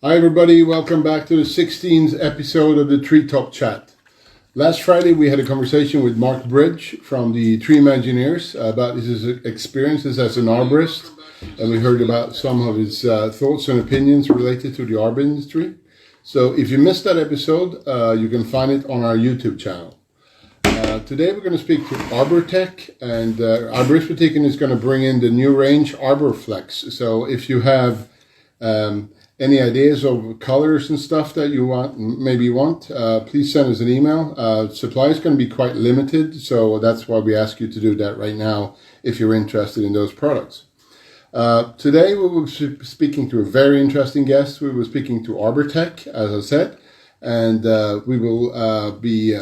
Hi, everybody. Welcome back to the 16th episode of the TreeTopChat. Last Friday, we had a conversation with Mark Bridge from the Tree Imagineers about his experiences as an arborist, and we heard about some of his thoughts and opinions related to the arbor industry. So if you missed that episode, you can find it on our YouTube channel. Today, we're going to speak to Arbortec, and Arborist is going to bring in the new range Arbor Reflect. So if you have any ideas of colors and stuff that you want, please send us an email. Supply is going to be quite limited, so that's why we ask you to do that right now if you're interested in those products. Today we will be speaking to a very interesting guest. We will be speaking to Arbortec, as I said, and we will be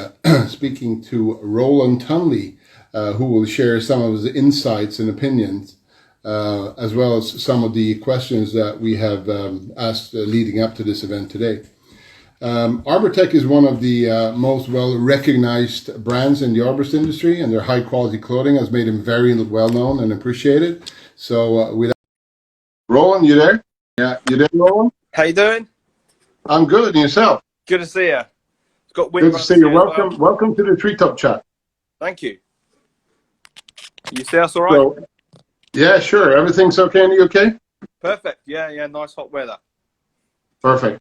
speaking to Roland Tunley, who will share some of his insights and opinions, as well as some of the questions that we have asked leading up to this event today. Arbortec is one of the most well-recognized brands in the arborist industry, and their high-quality clothing has made them very well-known and appreciated. So with Roland, you there? Yeah, you there, Roland? How you doing? I'm good, and yourself? Good to see you. It's got wind Good to see you. Welcome, welcome to the TreeTopChat. Thank you. You see us all right? So, yeah, sure. Everything's okay in the UK? Perfect. Yeah. Nice hot weather. Perfect.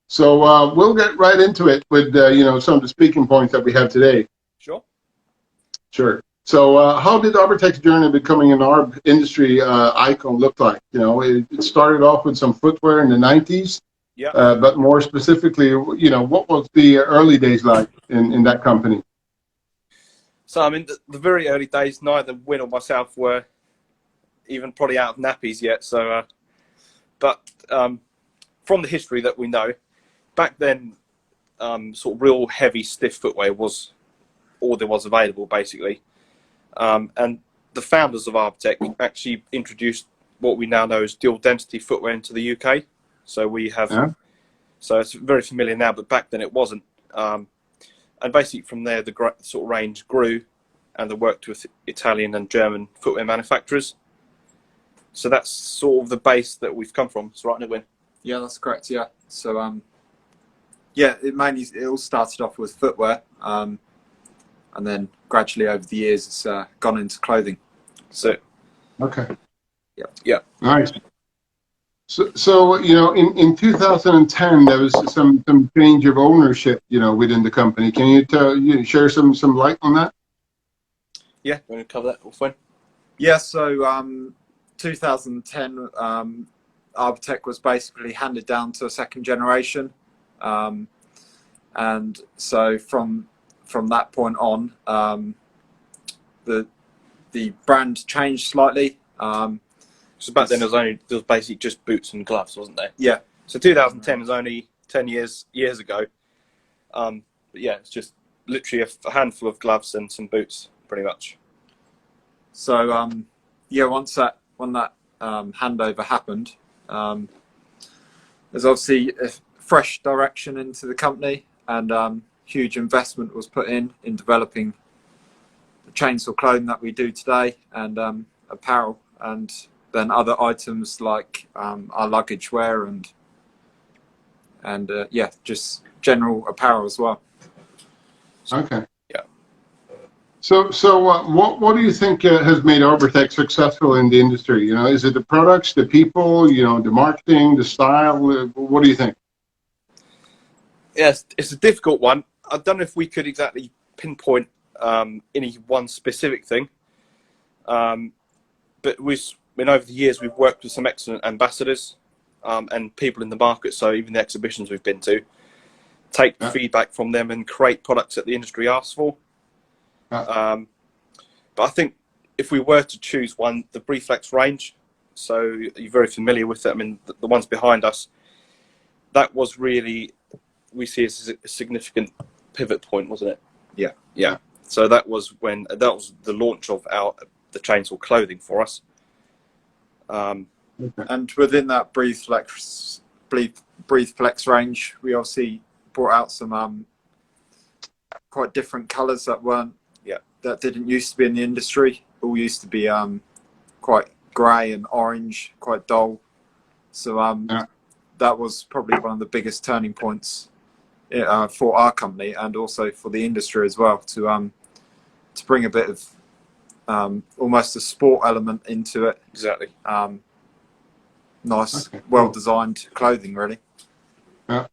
So we'll get right into it with some of the speaking points that we have today. Sure. So how did Arbortec's journey becoming an arb industry icon look like? It started off with some footwear in the 90s. Yeah. But more specifically, what was the early days like in that company? So, I mean, the very early days, neither Win or myself were even probably out of nappies yet. So, but from the history that we know, back then, sort of real heavy, stiff footwear was all there was available, basically. And the founders of Arbortec actually introduced what we now know as dual density footwear into the UK. So we have, so it's very familiar now, but back then it wasn't. And basically from there, the sort of range grew, and they worked with Italian and German footwear manufacturers. So that's sort of the base that we've come from. It's right in the Win. Yeah, that's correct. Yeah. So yeah, it all started off with footwear, and then gradually over the years it's gone into clothing. So okay. Yeah. Nice. So in 2010 there was some change of ownership, within the company. Can you share some light on that? Yeah, you want to cover that? All fine. Yeah. So 2010, Arbortec was basically handed down to a second generation, and so from that point on, the brand changed slightly. So back then there was basically just boots and gloves, wasn't there? Yeah. So 2010 was only 10 years ago. But yeah, it's just literally a handful of gloves and some boots, pretty much. So yeah, when that handover happened, there's obviously a fresh direction into the company, and huge investment was put in developing the chainsaw clothing that we do today, and apparel, and then other items like our luggage wear and yeah, just general apparel as well. Okay. Yeah. So what do you think has made Arbortec successful in the industry? Is it the products, the people, the marketing, the style? What do you think? Yes, it's a difficult one. I don't know if we could exactly pinpoint any one specific thing, but over the years we've worked with some excellent ambassadors and people in the market. So even the exhibitions we've been to, take feedback from them and create products that the industry asks for. But I think if we were to choose one, the Reflex range, so you're very familiar with it. I mean, the ones behind us, that was really, we see as a significant pivot point, wasn't it? Yeah. Yeah. So that was the launch of the chainsaw clothing for us. And within that Breathe Flex range, we obviously brought out some quite different colours that didn't used to be in the industry. All used to be quite grey and orange, quite dull. So that was probably one of the biggest turning points for our company and also for the industry as well, to bring a bit of almost a sport element into it. Exactly. Nice, Okay, cool. well-designed clothing, really. Yeah.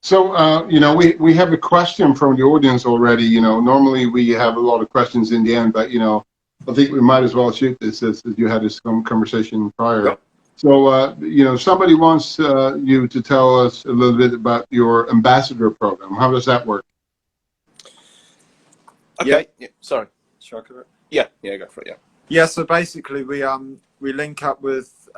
So, you know, we have a question from the audience already. You know, normally we have a lot of questions in the end, but, you know, I think we might as well shoot this as you had this conversation prior. Yep. So, you know, somebody wants you to tell us a little bit about your ambassador program. How does that work? Okay. Yeah. Sorry. Shall I cover it? Yeah. Yeah. Go for it. Yeah. Yeah. So basically, we link up with.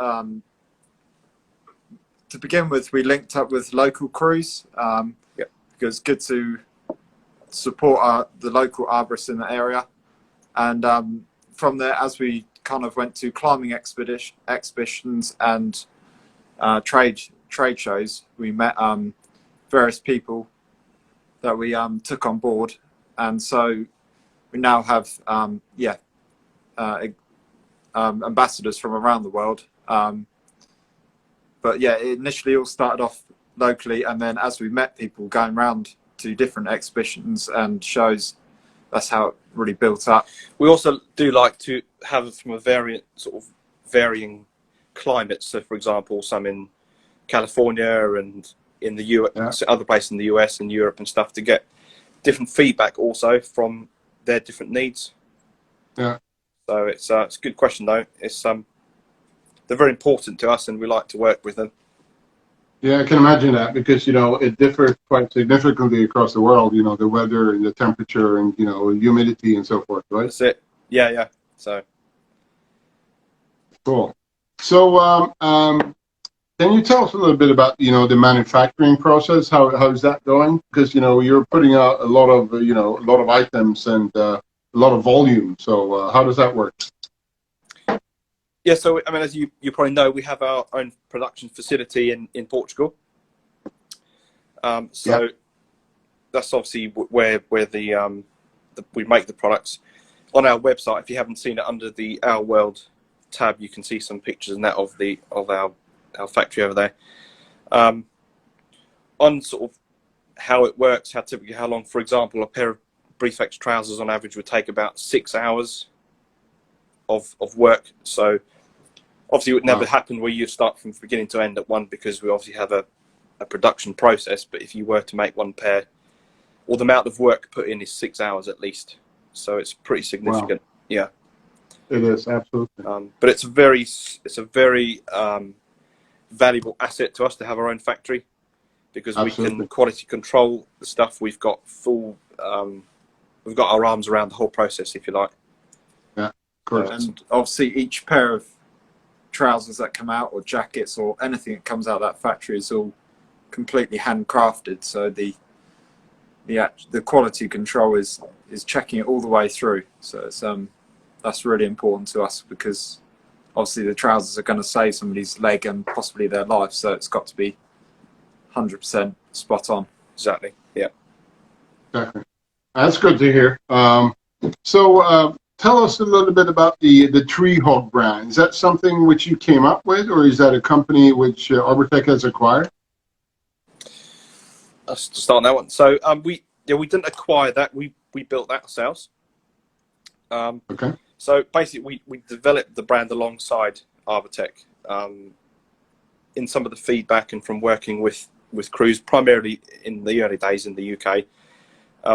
To begin with, we linked up with local crews. Because it's good to support the local arborists in the area, and from there, as we kind of went to climbing expeditions and trade shows, we met various people that we took on board, and so we now have ambassadors from around the world. But yeah, it initially all started off locally, and then as we met people going around to different exhibitions and shows, that's how it really built up. We also do like to have from a varying climates. So, for example, some in California and in the US, other places in the US and Europe and stuff, to get different feedback also from their different needs. Yeah. So it's a good question though. It's they're very important to us, and we like to work with them. Yeah, I can imagine that, because, you know, it differs quite significantly across the world, you know, the weather and the temperature and, you know, humidity and so forth, right? That's it. Yeah, yeah. So cool. So, can you tell us a little bit about, you know, the manufacturing process? How's that going? Because, you know, you're putting out a lot of, you know, a lot of items and a lot of volume. So, how does that work? yeah, so I mean, as you probably know, we have our own production facility in Portugal. So that's obviously where we make the products. On our website, if you haven't seen it, under the Our World tab, you can see some pictures and that of our factory over there. On sort of how it works, how long, for example, a pair of Reflex trousers on average would take about 6 hours of work. So obviously it would never happen where you start from beginning to end at one, because we obviously have a production process. But if you were to make one pair, or the amount of work put in is 6 hours at least. So it's pretty significant. Yeah, it is, absolutely. But it's a very valuable asset to us to have our own factory, because we can quality control the stuff. We've got we've got our arms around the whole process, if you like. Yeah, correct. And obviously each pair of trousers that come out, or jackets, or anything that comes out of that factory, is all completely handcrafted. So the quality control is checking it all the way through. So it's that's really important to us, because obviously the trousers are going to save somebody's leg and possibly their life. So it's got to be 100% spot on. Exactly. Yeah. Exactly. That's good to hear. Tell us a little bit about the Treehog brand. Is that something which you came up with, or is that a company which Arbortec has acquired? Let's start on that one. So we didn't acquire that. We built that ourselves. Okay. So basically, we developed the brand alongside Arbortec. In some of the feedback and from working with crews, primarily in the early days in the UK,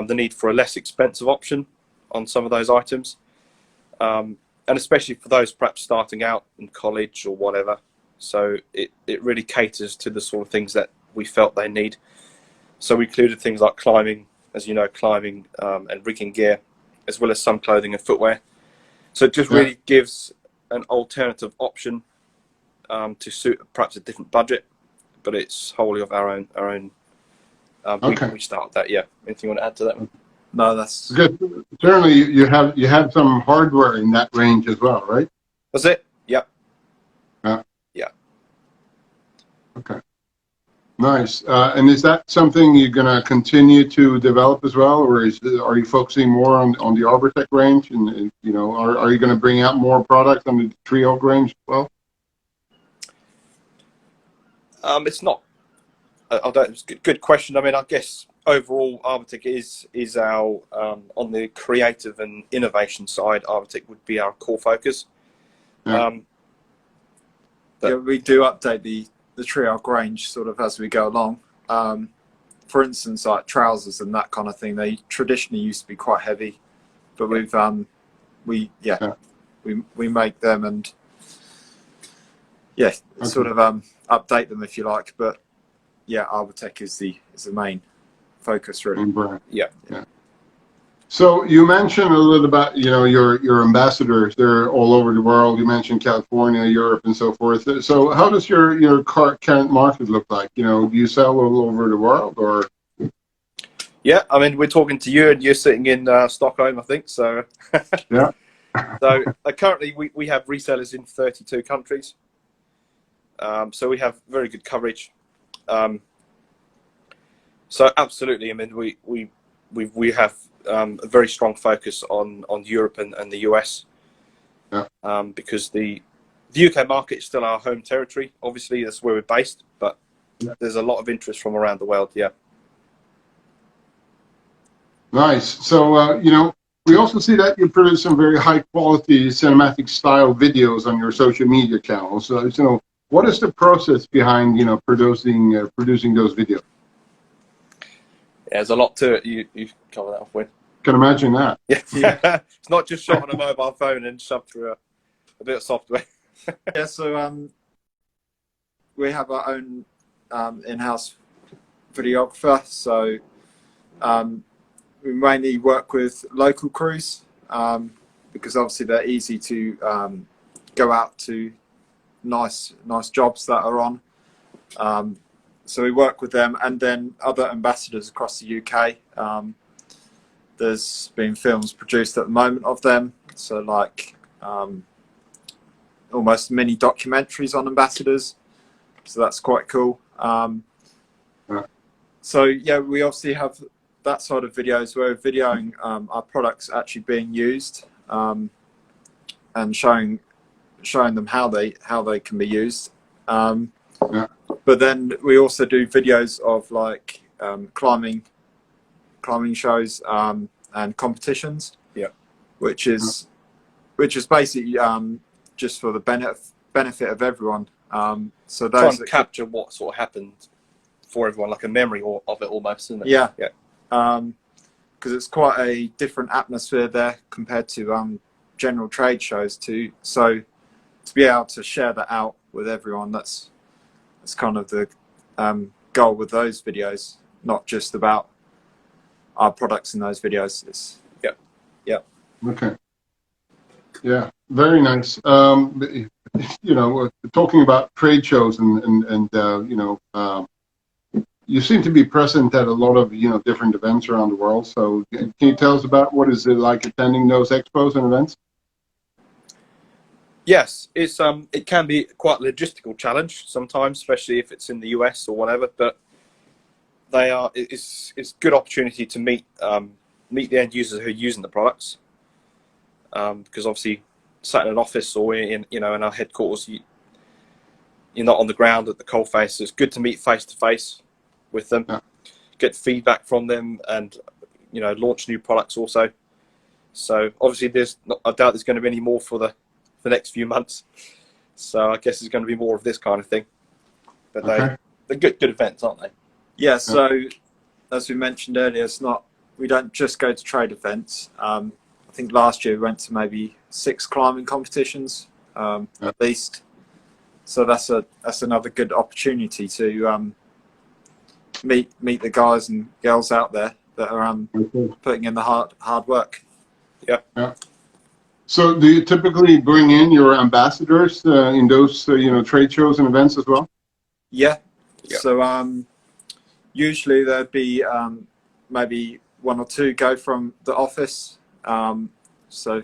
the need for a less expensive option on some of those items, and especially for those perhaps starting out in college or whatever. So it really caters to the sort of things that we felt they need. So we included things like climbing, as you know, and rigging gear, as well as some clothing and footwear. So it just really gives an alternative option to suit perhaps a different budget, but it's wholly of our own. We started that. Yeah. Anything you want to add to that one? No, that's good. Certainly, you have some hardware in that range as well, right? That's it. Yeah. Yeah. Okay. Nice. And is that something you're going to continue to develop as well, or are you focusing more on the Arbortec range? And you know, are you going to bring out more products on the Treehog range as well? It's not. I don't. It's a good question. I mean, I guess overall, Arbortec is our on the creative and innovation side. Arbortec would be our core focus. Yeah. Yeah, we do update the Treehog range sort of as we go along. For instance, like trousers and that kind of thing, they traditionally used to be quite heavy, but we make them and sort of update them if you like. But yeah, Arbortec is the main focus really. Yeah. So you mentioned a little about, you know, your ambassadors. They're all over the world. You mentioned California, Europe, and so forth. So how does your current market look like? You know, do you sell all over the world, or? Yeah, I mean, we're talking to you, and you're sitting in Stockholm, I think. So Yeah. So currently, we have resellers in 32 countries. So we have very good coverage. So absolutely, I mean, we have a very strong focus on Europe and the US, because the UK market is still our home territory. Obviously, that's where we're based, but there's a lot of interest from around the world. Yeah. Nice. So you know, we also see that you produce some very high quality cinematic style videos on your social media channels. So you know, what is the process behind, you know, producing those videos? Yeah, there's a lot to it. You cover that off with. Can imagine that. Yeah. It's not just shot on a mobile phone and shoved through a bit of software. Yeah, so we have our own in-house videographer. So we mainly work with local crews because obviously they're easy to go out to nice jobs that are on. So we work with them, and then other ambassadors across the UK. There's been films produced at the moment of them, so like almost mini documentaries on ambassadors. So that's quite cool. So yeah, we obviously have that side of videos where we're videoing our products actually being used and showing them how they can be used. But then we also do videos of like climbing shows and competitions. Yeah, which is basically just for the benefit of everyone. So those trying to capture what sort of happened for everyone, like a memory of it almost, isn't it? Yeah. Because it's quite a different atmosphere there compared to general trade shows too. So to be able to share that out with everyone, that's kind of the goal with those videos, not just about our products in those videos. Okay. Yeah, very nice. You know, talking about trade shows and you know, you seem to be present at a lot of, you know, different events around the world. So can you tell us about what is it like attending those expos and events? Yes, it's it can be quite a logistical challenge sometimes, especially if it's in the US or whatever. But it's a good opportunity to meet the end users who are using the products, because obviously sat in an office or in our headquarters, you're not on the ground at the coalface. So it's good to meet face to face with them, get feedback from them, and launch new products also. So obviously I doubt there's going to be any more for the next few months. So I guess there's going to be more of this kind of thing. But they're good events, aren't they? Yeah. So as we mentioned earlier, we don't just go to trade events. I think last year we went to maybe 6 climbing competitions at least. So that's another good opportunity to meet the guys and girls out there that are putting in the hard work. Yeah. So do you typically bring in your ambassadors in those trade shows and events as well? Yeah. So usually there'd be maybe 1 or 2 go from the office. So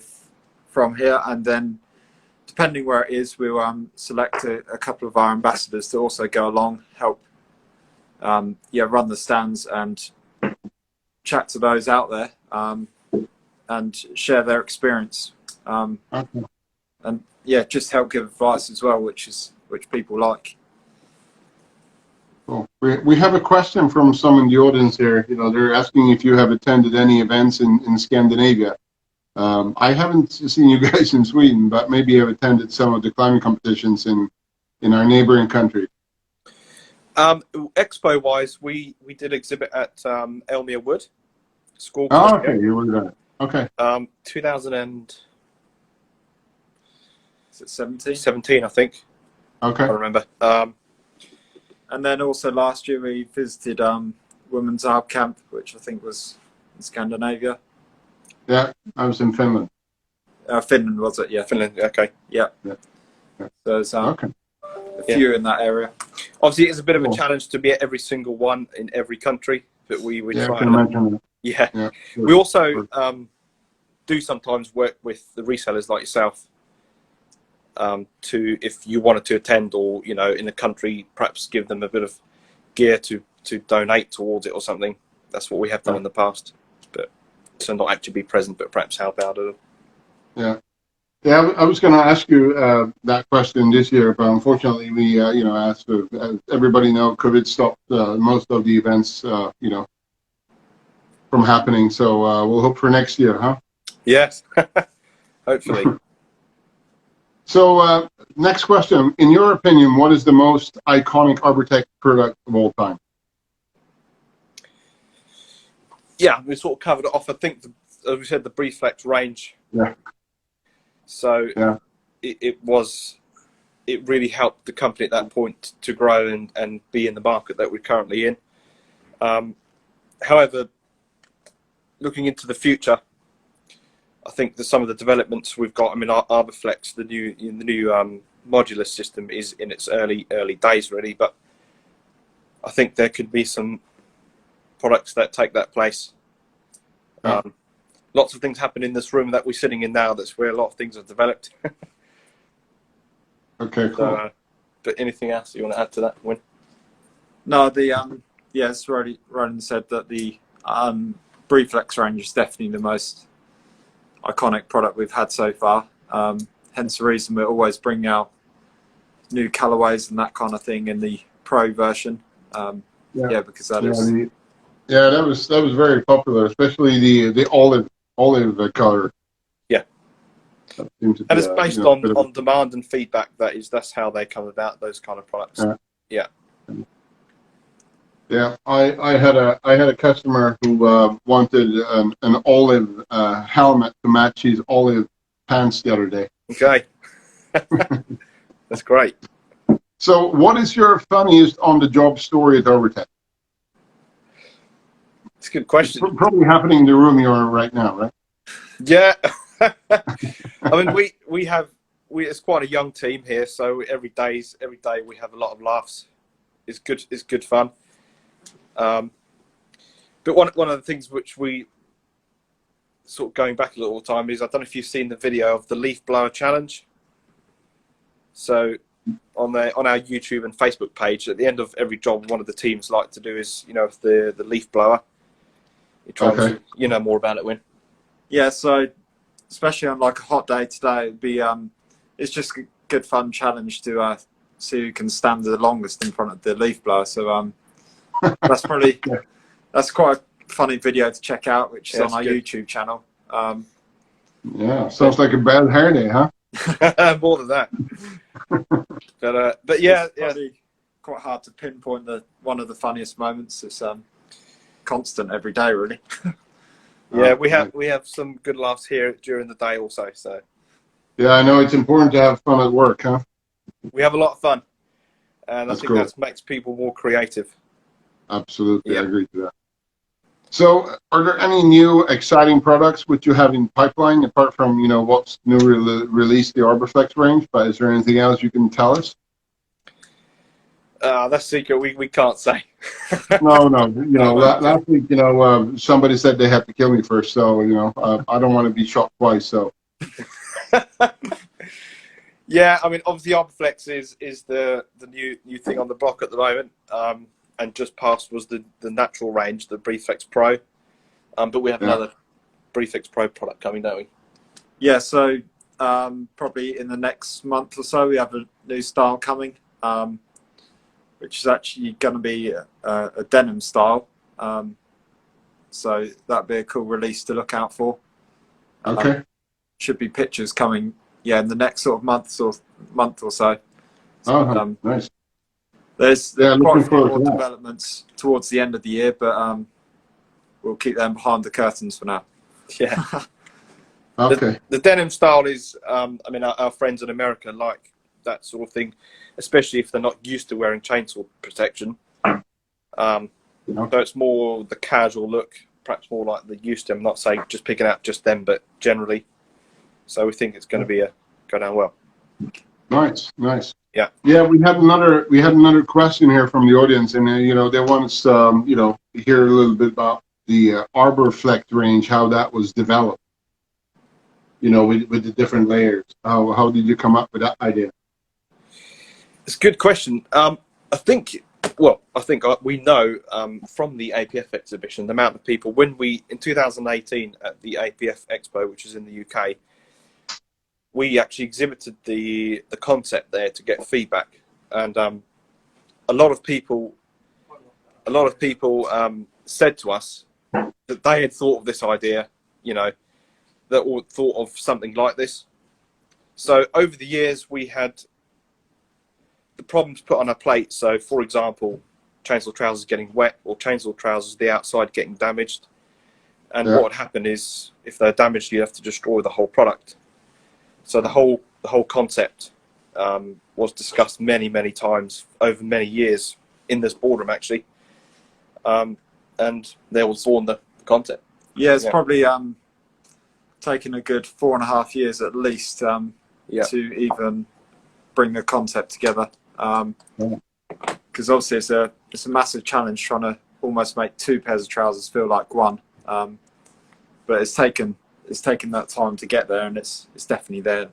from here, and then depending where it is, we'll select a couple of our ambassadors to also go along, help run the stands and chat to those out there and share their experience. And just help give advice as well, which people like. Cool. We have a question from some in the audience here. They're asking if you have attended any events in Scandinavia. I haven't seen you guys in Sweden, but maybe you have attended some of the climbing competitions in our neighboring country. Expo wise, we did exhibit at Elmere Wood School. Oh, okay, you were there. Okay. 2017, I think. Okay. I remember. And then also last year we visited Women's Arb Camp, which I think was in Scandinavia. Yeah, I was in Finland. Finland, was it? Yeah. Finland. Okay. Yeah. Yeah. So there's Okay. a few in that area. Obviously, it's a bit of a Cool. challenge to be at every single one in every country, but we Yeah, try. I can imagine that. Yeah. Yeah. We also do sometimes work with the resellers like yourself. To, if you wanted to attend, or in a country, perhaps give them a bit of gear to donate towards it or something. That's what we have done in the past, but so not actually be present, but perhaps help out at it. Yeah. Yeah, I was going to ask you that question this year, but unfortunately, we as everybody know, COVID stopped most of the events, from happening. So we'll hope for next year, huh? Yes, hopefully. So next question: in your opinion, what is the most iconic Arbortec product of all time? Yeah, we sort of covered it off. I think, as we said, the Reflect range. Yeah. So yeah, it really helped the company at that point to grow and be in the market that we're currently in. However, looking into the future, I think that some of the developments we've got. I mean, our Reflect, the new modular system, is in its early days really, but I think there could be some products that take that place. Yeah. Lots of things happen in this room that we're sitting in now. That's where a lot of things are developed. Okay, cool. So, but anything else you want to add to that, Win? No, yes, Ronan said that the Reflex range is definitely the most iconic product we've had so far. Hence the reason we're always bringing out new colorways and that kind of thing in the Pro version. Because that is. Yeah, that was very popular, especially the olive color. Yeah, and it's based on demand and feedback. That's how they come about, those kind of products. Yeah. Yeah, I had a customer who wanted an olive helmet to match his olive pants the other day. Okay, that's great. So, what is your funniest on-the-job story at Arbortec? It's a good question. It's probably happening in the room you're in right now, right? Yeah. I mean, it's quite a young team here, so every day we have a lot of laughs. It's good fun. But one of the things which we sort of going back a little time is, I don't know if you've seen the video of the leaf blower challenge. So on our YouTube and Facebook page, at the end of every job, one of the teams like to do is the leaf blower. You try to, more about it, Win. Yeah, so especially on like a hot day today, it'd be it's just a good fun challenge to see who can stand the longest in front of the leaf blower. So that's probably that's quite a funny video to check out, which is on our YouTube channel. Sounds like a bad hair day, huh? More than that. But yeah, it's quite hard to pinpoint one of the funniest moments. It's constant every day, really. Yeah, we have some good laughs here during the day also. So yeah, I know it's important to have fun at work, huh? We have a lot of fun, and That's I think cool. that makes people more creative. Absolutely, I agree to that. So, are there any new exciting products which you have in pipeline apart from what's new released, the Arbor Reflect range? But is there anything else you can tell us? That's secret. We can't say. No. Last week, somebody said they had to kill me first, so I don't want to be shot twice. So. Yeah, I mean, obviously, Arbor Reflect is the new thing on the block at the moment, and just past was the natural range, the Reflect Pro, but we have another Reflect Pro product coming, don't we? Yeah, so probably in the next month or so, we have a new style coming. which is actually going to be a denim style. So that'd be a cool release to look out for. Okay. Should be pictures coming, in the next sort of month or so. Oh, nice. There's quite a looking few forward more to that. developments towards the end of the year, but we'll keep them behind the curtains for now. Yeah. Okay. The denim style is, I mean, our friends in America like that sort of thing, especially if they're not used to wearing chainsaw protection. So it's more the casual look, perhaps more like the used to. I'm not saying just picking out just them, but generally. So we think it's going to be go down well. Nice. Yeah, we had another question here from the audience, and they want us to hear a little bit about the Arbor Reflect range, how that was developed. With the different layers. How did you come up with that idea? It's a good question. I think we know from the APF exhibition the amount of people in 2018 at the APF Expo, which is in the UK. We actually exhibited the concept there to get feedback, and a lot of people said to us that they had thought of this idea, that thought of something like this. So over the years, we had the problems put on our plate. So, for example, chainsaw trousers getting wet, or chainsaw trousers the outside getting damaged. And what would happen is, if they're damaged, you have to destroy the whole product. So the whole concept was discussed many times over many years in this boardroom, actually, and there was born the concept. Yeah, it's probably taken a good 4.5 years at least to even bring the concept together. Because obviously it's a massive challenge trying to almost make 2 pairs of trousers feel like one. But it's taken that time to get there, and it's definitely there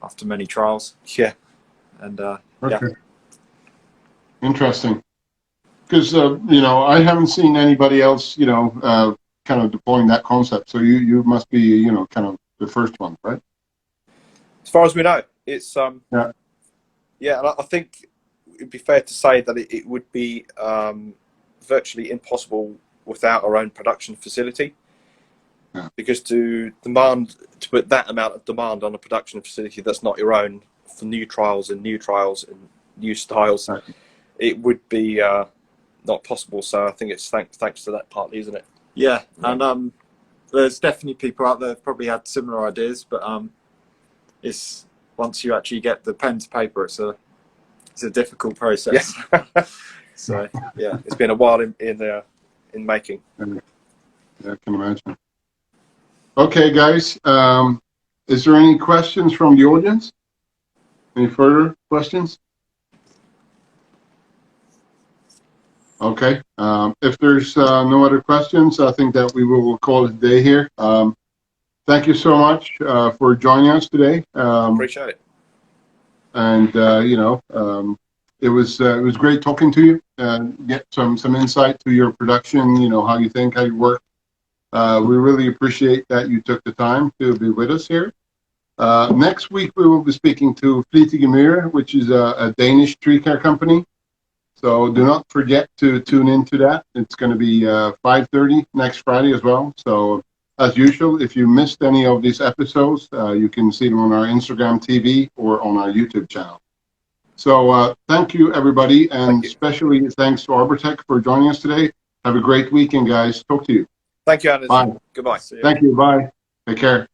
after many trials. Yeah. And Interesting. Because I haven't seen anybody else kind of deploying that concept. So you must be kind of the first one, right? As far as we know, it's and I think it'd be fair to say that it would be virtually impossible without our own production facility. Yeah. Because to put that amount of demand on a production facility that's not your own for new trials and new styles, it would be not possible. So I think it's thanks to that partly, isn't it? Yeah, and there's definitely people out there who've probably had similar ideas, but it's once you actually get the pen to paper, it's a difficult process. Yeah. So yeah, it's been a while in making. Yeah, I can imagine. Okay, guys, is there any questions from the audience? Any further questions? Okay, if there's no other questions, I think that we will call it a day here. Thank you so much for joining us today. Appreciate it. And it was great talking to you and get some insight to your production. How you think, how you work. We really appreciate that you took the time to be with us here. Next week we will be speaking to Fleetigemyr, which is a Danish tree care company. So do not forget to tune into that. It's going to be 5:30 next Friday as well. So as usual, if you missed any of these episodes, you can see them on our Instagram TV or on our YouTube channel. So thank you, everybody, and especially thanks to Arbortec for joining us today. Have a great weekend, guys. Talk to you. Thank you, Anderson. Bye. Goodbye. Thank you. Bye. Take care.